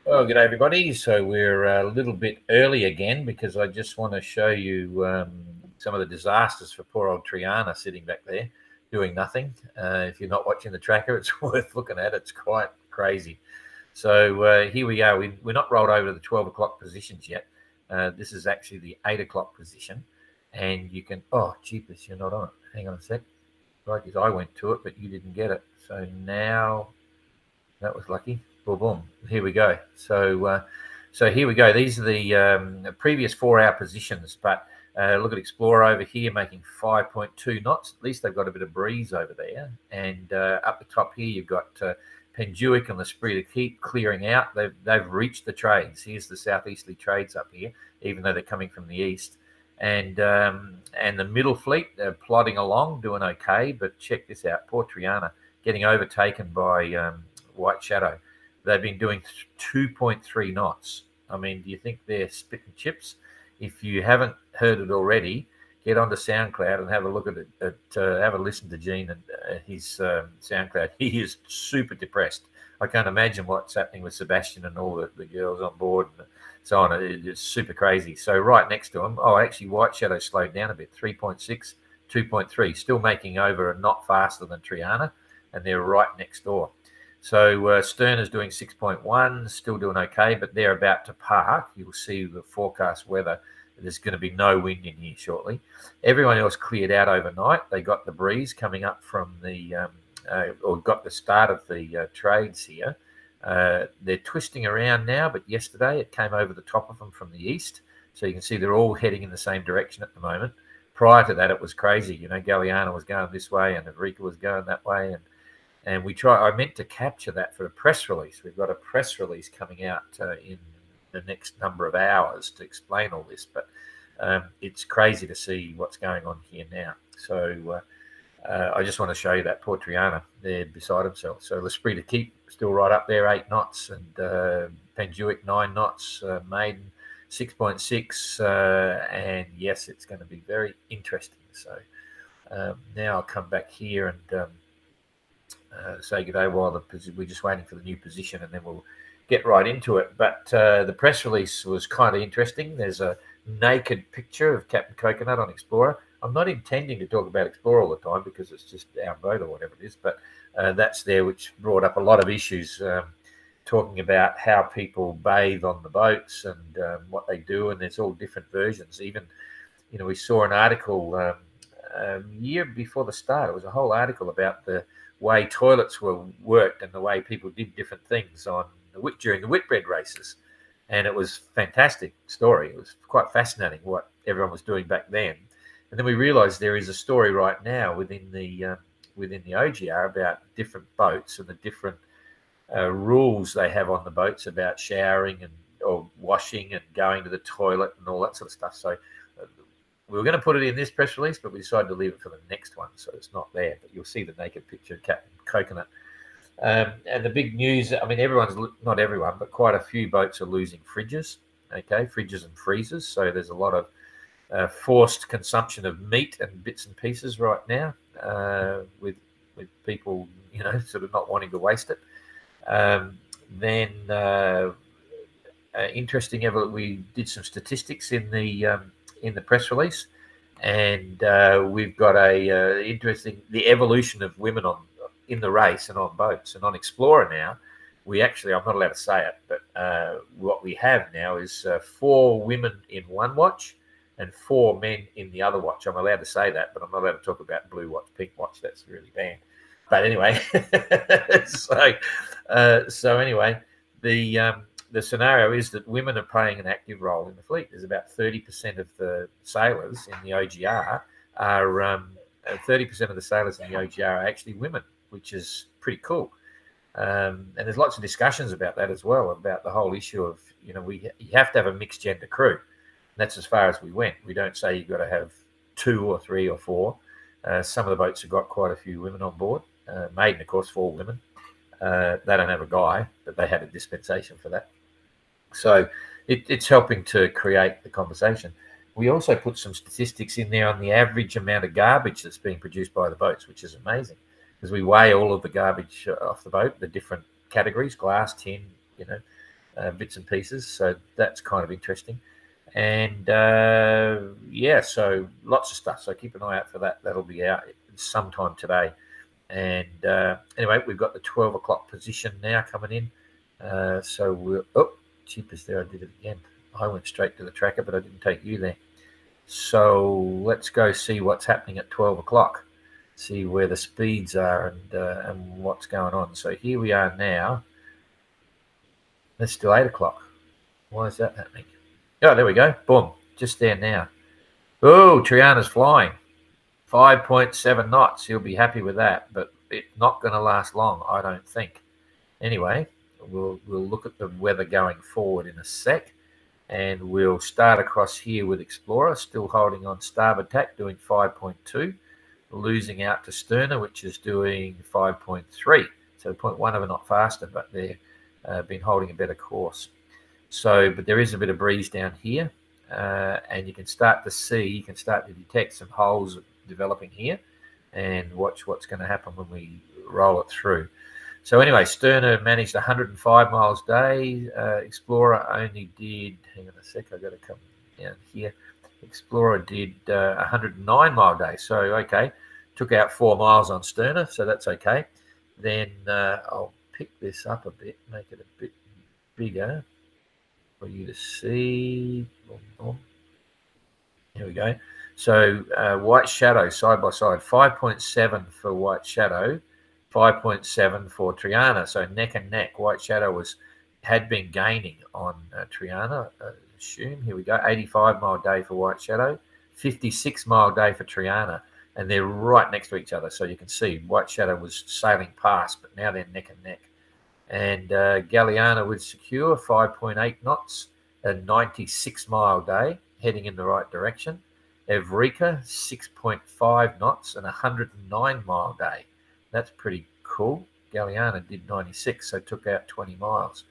Well, good day, everybody. So we're a little bit early again because I just want to show you some of the disasters for poor old Triana sitting back there doing nothing. If you're not watching the tracker, it's worth looking at. It's quite crazy. So here we are. We're not rolled over to the 12 o'clock positions yet. This is actually the 8 o'clock position. And you can, oh, jeepers, you're not on it. Hang on a sec. Right, because I went to it, but you didn't get it. So now, that was lucky. Boom, boom. Here we go. So here we go. These are the previous 4-hour positions, but look at Explorer over here making 5.2 knots. At least they've got a bit of breeze over there. And up the top here, you've got Penduic and L'Esprit de Keep clearing out. They've reached the trades. Here's the southeasterly trades up here, even though they're coming from the east. And the middle fleet, they're plodding along, doing okay. But check this out. Poor Triana getting overtaken by White Shadow. They've been doing 2.3 knots. I mean, do you think they're spitting chips? If you haven't heard it already, get onto SoundCloud and have a look at it. Have a listen to Gene and his SoundCloud. He is super depressed. I can't imagine what's happening with Sebastian and all the girls on board and so on. It's super crazy. So right next to him, actually White Shadow slowed down a bit, 3.6, 2.3, still making over a knot faster than Triana, and they're right next door. So Stern is doing 6.1, still doing okay, but they're about to park. You'll see the forecast weather. There's going to be no wind in here shortly. Everyone else cleared out overnight. They got the breeze coming up from or got the start of the trades here. They're twisting around now, but yesterday it came over the top of them from the east. So you can see they're all heading in the same direction at the moment. Prior to that, it was crazy. You know, Galliana was going this way and Enrica was going that way. And I meant to capture that for a press release. We've got a press release coming out in the next number of hours to explain all this. But it's crazy to see what's going on here now. So I just want to show you that poor Triana there beside himself. So L'Esprit de Keep still right up there, 8 knots. And Penduic, 9 knots. Maiden, 6.6. And yes, it's going to be very interesting. So now I'll come back here and say good day while we're just waiting for the new position, and then we'll get right into it. But the press release was kind of interesting. There's a naked picture of Captain Coconut on Explorer. I'm not intending to talk about Explorer all the time because it's just our boat or whatever it is, but that's there, which brought up a lot of issues, talking about how people bathe on the boats and what they do, and there's all different versions. Even, you know, we saw an article a year before the start. It was a whole article about the way toilets were worked and the way people did different things during the Whitbread races. And it was a fantastic story. It was quite fascinating what everyone was doing back then. And then we realized there is a story right now within the OGR about different boats and the different rules they have on the boats about showering or washing and going to the toilet and all that sort of stuff. So we were going to put it in this press release, but we decided to leave it for the next one, so it's not there. But you'll see the naked picture of Captain Coconut. And the big news, I mean, not everyone, but quite a few boats are losing fridges, fridges and freezers. So there's a lot of forced consumption of meat and bits and pieces right now with people, you know, sort of not wanting to waste it. Then interesting, we did some statistics in the press release, and we've got the evolution of women in the race and on boats and on Explorer now. I'm not allowed to say it, but what we have now is 4 women in one watch and 4 men in the other watch. I'm allowed to say that, but I'm not allowed to talk about blue watch, pink watch. That's really banned. But anyway, so anyway, the scenario is that women are playing an active role in the fleet. There's about 30% of the sailors in the OGR are 30% of the sailors in the OGR are actually women, which is pretty cool. And there's lots of discussions about that as well, about the whole issue of, you know, you have to have a mixed gender crew. And that's as far as we went. We don't say you've got to have 2 or 3 or 4. Some of the boats have got quite a few women on board. Maiden, of course, 4 women. They don't have a guy, but they had a dispensation for that. So it's helping to create the conversation. We also put some statistics in there on the average amount of garbage that's being produced by the boats, which is amazing, because we weigh all of the garbage off the boat, the different categories, glass, tin, you know, bits and pieces. So that's kind of interesting. And so lots of stuff. So keep an eye out for that. That'll be out sometime today. And anyway, we've got the 12 o'clock position now coming in. So we're, cheapest there, I did it again. I went straight to the tracker, but I didn't take you there. So let's go see what's happening at 12 o'clock, see where the speeds are and what's going on. So here we are now. It's still 8 o'clock. Why is that happening? Oh, there we go. Boom. Just there now. Oh, Triana's flying. 5.7 knots. You'll be happy with that, but it's not going to last long, I don't think. Anyway, we'll look at the weather going forward in a sec, and we'll start across here with Explorer, still holding on starboard tack, doing 5.2, losing out to Sterner, which is doing 5.3. So 0.1 of a knot faster, but they've been holding a better course. So, but there is a bit of breeze down here, and you can start to detect some holes developing here, and watch what's going to happen when we roll it through. So anyway, Sterner managed 105 miles a day. Explorer only did, hang on a sec, I've got to come down here. Explorer did 109 mile a day. So, okay, took out 4 miles on Sterner, so that's okay. Then I'll pick this up a bit, make it a bit bigger for you to see. Here we go. So White Shadow side by side, 5.7 for White Shadow, 5.7 for Triana. So neck and neck. White Shadow had been gaining on Triana, I assume. Here we go. 85 mile day for White Shadow, 56 mile day for Triana, and they're right next to each other. So you can see White Shadow was sailing past, but now they're neck and neck. And Galliana with Secure, 5.8 knots, a 96 mile day, heading in the right direction. Evrika, 6.5 knots and 109 mile day. That's pretty cool. Galliana did 96, so took out 20 miles.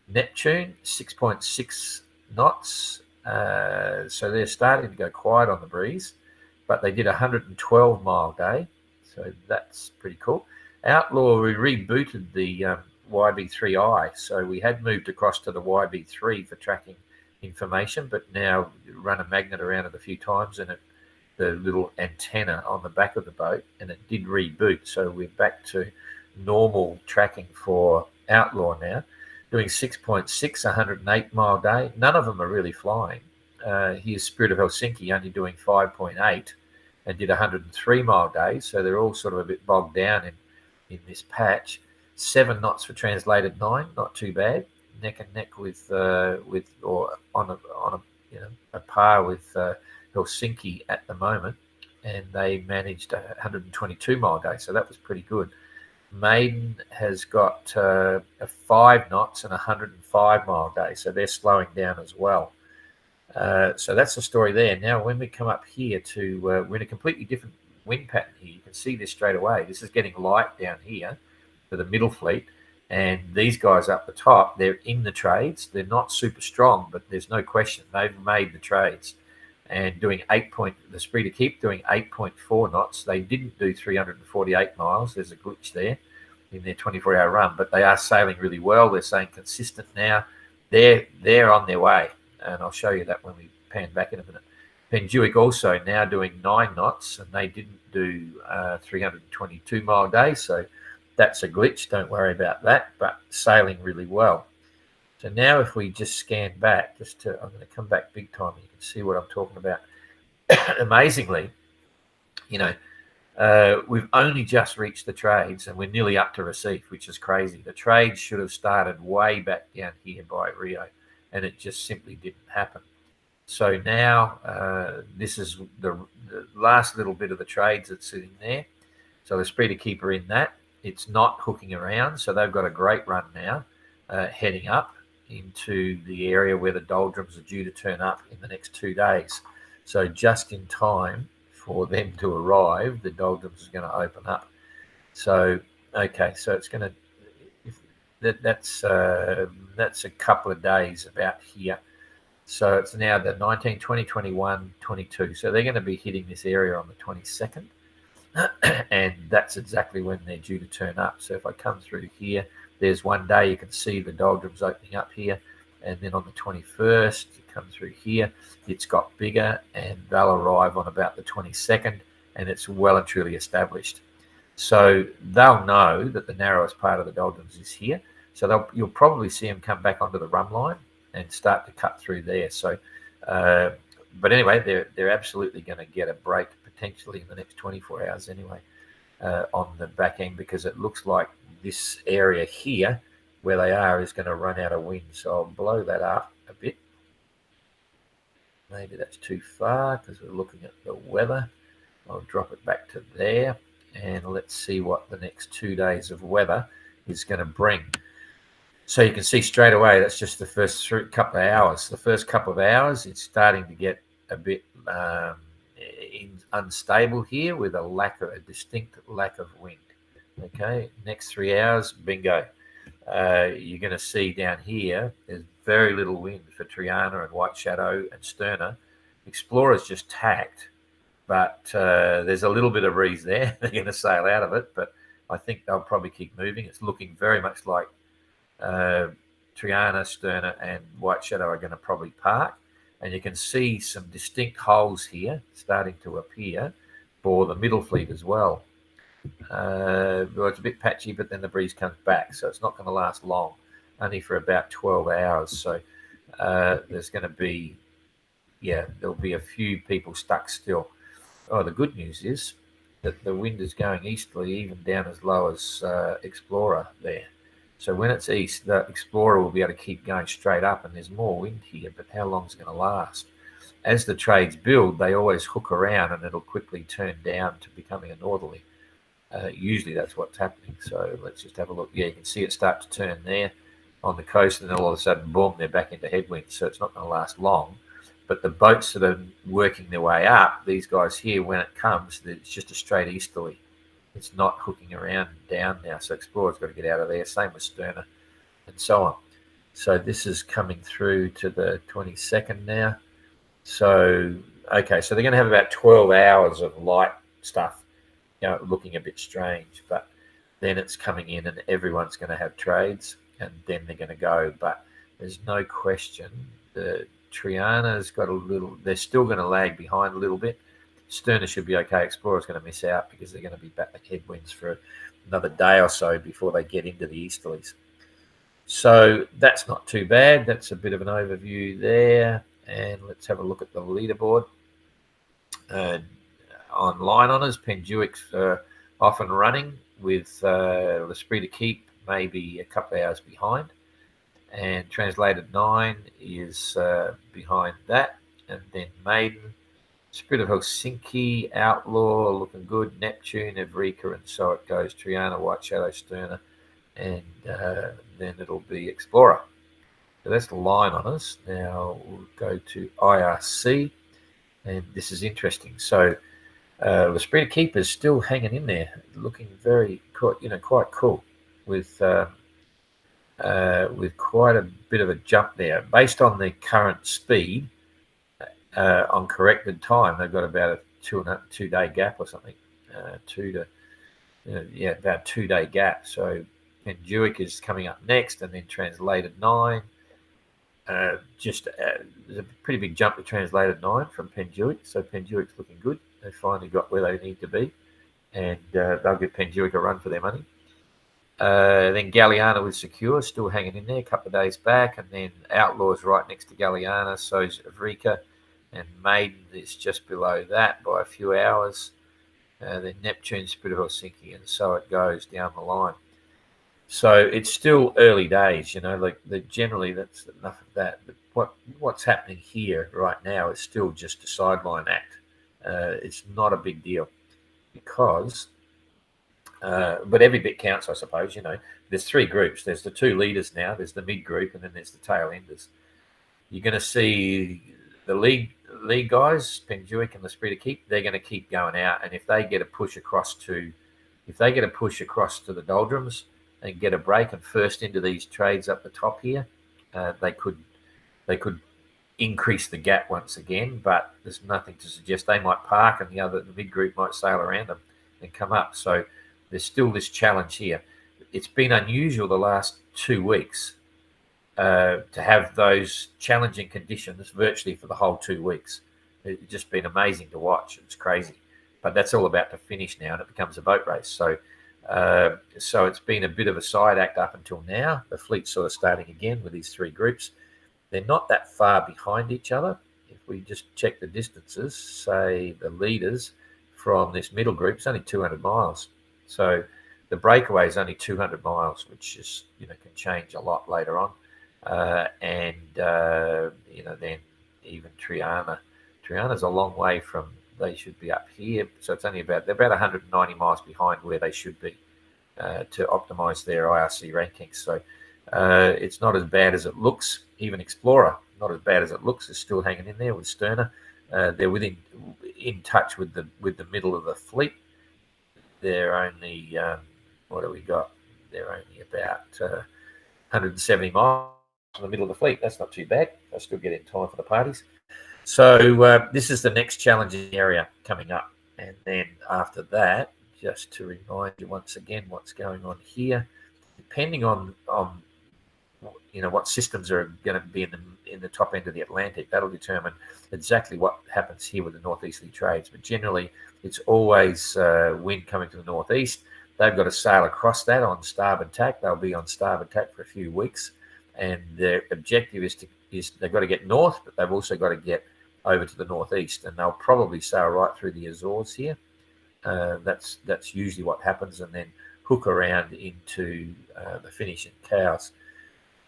Neptune, 6.6 knots. So they're starting to go quiet on the breeze, but they did 112 mile day. So that's pretty cool. Outlaw, we rebooted the YB3i. So we had moved across to the YB3 for tracking information, but now run a magnet around it a few times, and the little antenna on the back of the boat, and it did reboot. So we're back to normal tracking for Outlaw now, doing 6.6, 108 mile day. None of them are really flying. Here's Spirit of Helsinki only doing 5.8 and did 103 mile days. So they're all sort of a bit bogged down in this patch. 7 knots for Translated 9, not too bad. Neck and neck with or on a par with Helsinki at the moment, and they managed 122 mile day, so that was pretty good. Maiden has got 5 knots and 105 mile day, so they're slowing down as well. So that's the story there. Now, when we come up here to we're in a completely different wind pattern here. You can see this straight away. This is getting light down here for the middle fleet. And these guys up the top, they're in the trades. They're not super strong, but there's no question they've made the trades. And doing the Spree to Keep doing 8.4 knots. They didn't do 348 miles. There's a glitch there in their 24-hour run, but they are sailing really well. They're staying consistent now. They're on their way, and I'll show you that when we pan back in a minute. Penjuic also now doing 9 knots, and they didn't do 322 mile days, so that's a glitch. Don't worry about that, but sailing really well. So now if we just scan back, I'm going to come back big time. You can see what I'm talking about. Amazingly, we've only just reached the trades, and we're nearly up to Recife, which is crazy. The trades should have started way back down here by Rio, and it just simply didn't happen. So now this is the last little bit of the trades that's sitting there. So the Spree to Keep are in that. It's not hooking around, so they've got a great run now, heading up into the area where the doldrums are due to turn up in the next 2 days. So just in time for them to arrive, the doldrums is going to open up. So okay, so it's going to that's a couple of days about here. So it's now the 19, 20, 21, 22. So they're going to be hitting this area on the 22nd. And that's exactly when they're due to turn up. So if I come through here, there's one day you can see the doldrums opening up here, and then on the 21st, you come through here, it's got bigger, and they'll arrive on about the 22nd, and it's well and truly established. So they'll know that the narrowest part of the doldrums is here. So you'll probably see them come back onto the run line and start to cut through there. So, but anyway, they're absolutely going to get a break potentially in the next 24 hours anyway on the back end, because it looks like this area here where they are is going to run out of wind. So I'll blow that up a bit. Maybe that's too far because we're looking at the weather. I'll drop it back to there, and let's see what the next 2 days of weather is going to bring. So you can see straight away, that's just the first couple of hours. The first couple of hours, it's starting to get a bit unstable here with a distinct lack of wind. Okay, next 3 hours, bingo. You're going to see down here, there's very little wind for Triana and White Shadow and Sterna. Explorer's just tacked, but there's a little bit of breeze there. They're going to sail out of it, but I think they'll probably keep moving. It's looking very much like Triana, Sterna, and White Shadow are going to probably park. And you can see some distinct holes here starting to appear for the middle fleet as well. Well, it's a bit patchy, but then the breeze comes back, so it's not going to last long, only for about 12 hours. So there's going to be, there'll be a few people stuck still. Oh, the good news is that the wind is going easterly, even down as low as Explorer there. So when it's east, the Explorer will be able to keep going straight up, and there's more wind here, but how long is it going to last? As the trades build, they always hook around, and it'll quickly turn down to becoming a northerly. Usually that's what's happening. So let's just have a look. Yeah, you can see it start to turn there on the coast, and then all of a sudden, boom, they're back into headwinds. So it's not going to last long. But the boats that are working their way up, these guys here, when it comes, it's just a straight easterly. It's not hooking around down now. So Explorer's got to get out of there. Same with Sterna and so on. So this is coming through to the 22nd now. So, okay, so they're going to have about 12 hours of light stuff, looking a bit strange. But then it's coming in and everyone's going to have trades, and then they're going to go. But there's no question the Triana's got a little, they're still going to lag behind a little bit. Sterna should be okay. Explorer's going to miss out because they're going to be back headwinds for another day or so before they get into the easterlies. So that's not too bad. That's a bit of an overview there. And let's have a look at the leaderboard. Online honours, Penduic's off and running with L'Esprit de Keep maybe a couple of hours behind. And Translated 9 is behind that. And then Maiden, Spirit of Helsinki, Outlaw, looking good. Neptune, Evrika, and so it goes. Triana, White Shadow, Sterna, and then it'll be Explorer. So that's the line on us. Now we'll go to IRC, and this is interesting. So L'Esprit de Keep is still hanging in there, looking very quite cool with quite a bit of a jump there. Based on the current speed, on corrected time, they've got about a 2 day gap or something. About 2 day gap. So Penduic is coming up next, and then Translated 9. There's a pretty big jump to Translated 9 from Penduic. So Penduic's looking good. They finally got where they need to be, and they'll give Penduic a run for their money. Then Galliana with Secure still hanging in there, a couple of days back, and then Outlaw's right next to Galliana, so's Evrika, and Maiden is just below that by a few hours. Then Neptune, Spirit of Helsinki, and so it goes down the line. So it's still early days, generally that's enough of that. But what's happening here right now is still just a sideline act. It's not a big deal because, but every bit counts, I suppose. There's three groups. There's the two leaders now. There's the mid group, and then there's the tail enders. You're going to see the league guys, Penduic and L'Esprit de Keep. They're going to keep going out, and if they get a push across to the doldrums and get a break and first into these trades up the top here, they could increase the gap once again, but there's nothing to suggest they might park and the mid group might sail around them and come up. So there's still this challenge here. it's been unusual the last 2 weeks to have those challenging conditions virtually for the whole 2 weeks. It's just been amazing to watch. It's crazy, but that's all about to finish now, and it becomes a boat race. So it's been a bit of a side act up until now. The fleet's sort of starting again with these three groups. They're not that far behind each other. If we just check the distances, say the leaders from this middle group, it's only 200 miles. So the breakaway is only 200 miles, which is, can change a lot later on. Then even Triana's a long way from, they should be up here. So it's only they're about 190 miles behind where they should be to optimize their IRC rankings. So it's not as bad as it looks. Even Explorer, not as bad as it looks, is still hanging in there with Sterner. They're in touch with the middle of the fleet. They're only what do we got? They're only about 170 miles from the middle of the fleet. That's not too bad. They'll still get in time for the parties. So this is the next challenging area coming up. And then after that, just to remind you once again what's going on here, depending on what systems are going to be in the top end of the Atlantic, that'll determine exactly what happens here with the northeasterly trades. But generally, it's always wind coming to the northeast. They've got to sail across that on starboard tack. They'll be on starboard tack for a few weeks, and their objective is they've got to get north, but they've also got to get over to the northeast, and they'll probably sail right through the Azores here. That's usually what happens, and then hook around into the finishing Cowes.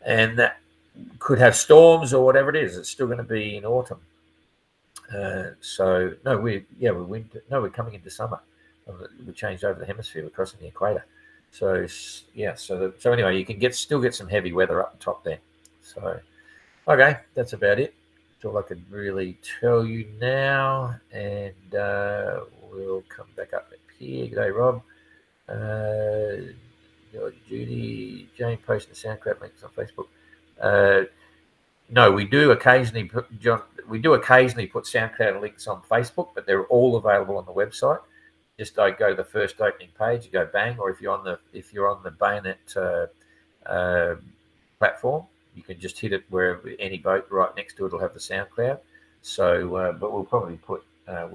And that could have storms or whatever it is. It's still going to be in autumn. We're coming into summer. We changed over the hemisphere. We're crossing the equator. So anyway, you can still get some heavy weather up the top there. So, okay, that's about it. That's all I could really tell you now. And we'll come back up here. G'day, Rob. Judy, Jane posting the SoundCloud links on Facebook. No, we do occasionally put SoundCloud links on Facebook, but they're all available on the website. Just go to the first opening page, you go bang, or if you're on the Bayonet platform, you can just hit it wherever, any boat right next to it will have the SoundCloud. So, but we'll probably put a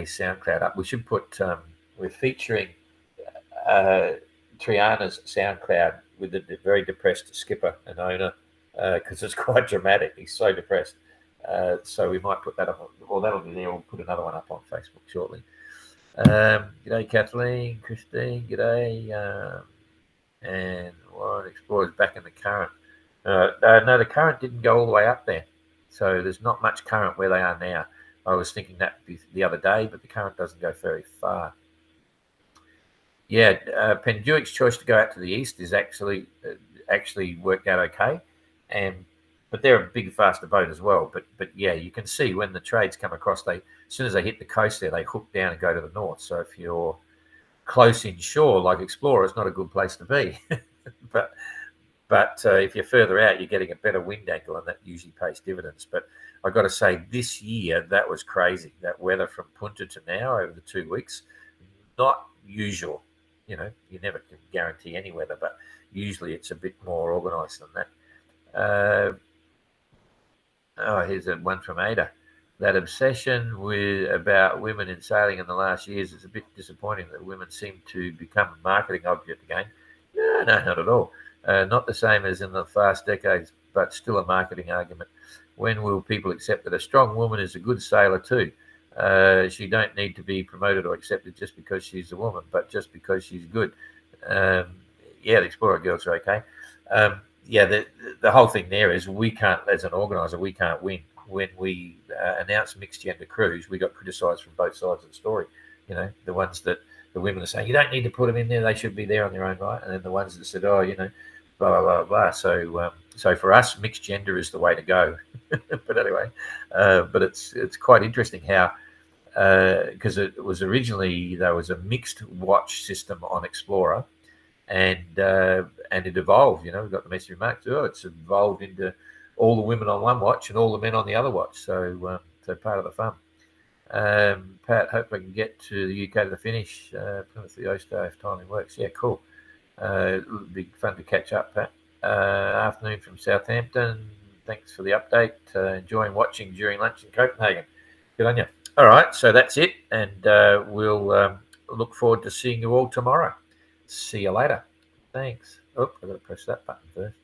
SoundCloud up. We should put. We're featuring Triana's SoundCloud with the very depressed skipper and owner because it's quite dramatic. He's so depressed. So we might put that up, or that'll be there. We'll put another one up on Facebook shortly. G'day, Kathleen, Christine, g'day. And Warren Explorer's back in the current. No, the current didn't go all the way up there. So there's not much current where they are now. I was thinking that the other day, but the current doesn't go very far. Yeah, Penduic's choice to go out to the east is actually worked out okay, but they're a big, faster boat as well. But yeah, you can see when the trades come across, as soon as they hit the coast there, they hook down and go to the north. So if you're close inshore, like Explorer, it's not a good place to be. but if you're further out, you're getting a better wind angle, and that usually pays dividends. But I've got to say, this year, that was crazy. That weather from Punta to now over the 2 weeks, not usual. You never can guarantee any weather, but usually it's a bit more organised than that. Here's one from Ada. That obsession about women in sailing in the last years is a bit disappointing. That women seem to become a marketing object again. No, not at all. Not the same as in the past decades, but still a marketing argument. When will people accept that a strong woman is a good sailor too? She don't need to be promoted or accepted just because she's a woman, but just because she's good. The Explorer girls are okay. The whole thing there is we can't, as an organizer, we can't win. When we announced mixed gender crews, we got criticised from both sides of the story. The ones that the women are saying, you don't need to put them in there, they should be there on their own right. And then the ones that said, blah, blah, blah, blah. So for us, mixed gender is the way to go. But anyway, but it's quite interesting how, because it was originally, there was a mixed watch system on Explorer, and it evolved. We've got the message remark. It's evolved into all the women on one watch and all the men on the other watch. So part of the fun. Pat, hope I can get to the UK to the finish. Plymouth the O-Star if timing works. Yeah, cool. It'll be fun to catch up, Pat. Afternoon from Southampton. Thanks for the update. Enjoying watching during lunch in Copenhagen. Good on you. All right, so that's it, and we'll look forward to seeing you all tomorrow. See you later. Thanks. Oh, I've got to press that button first.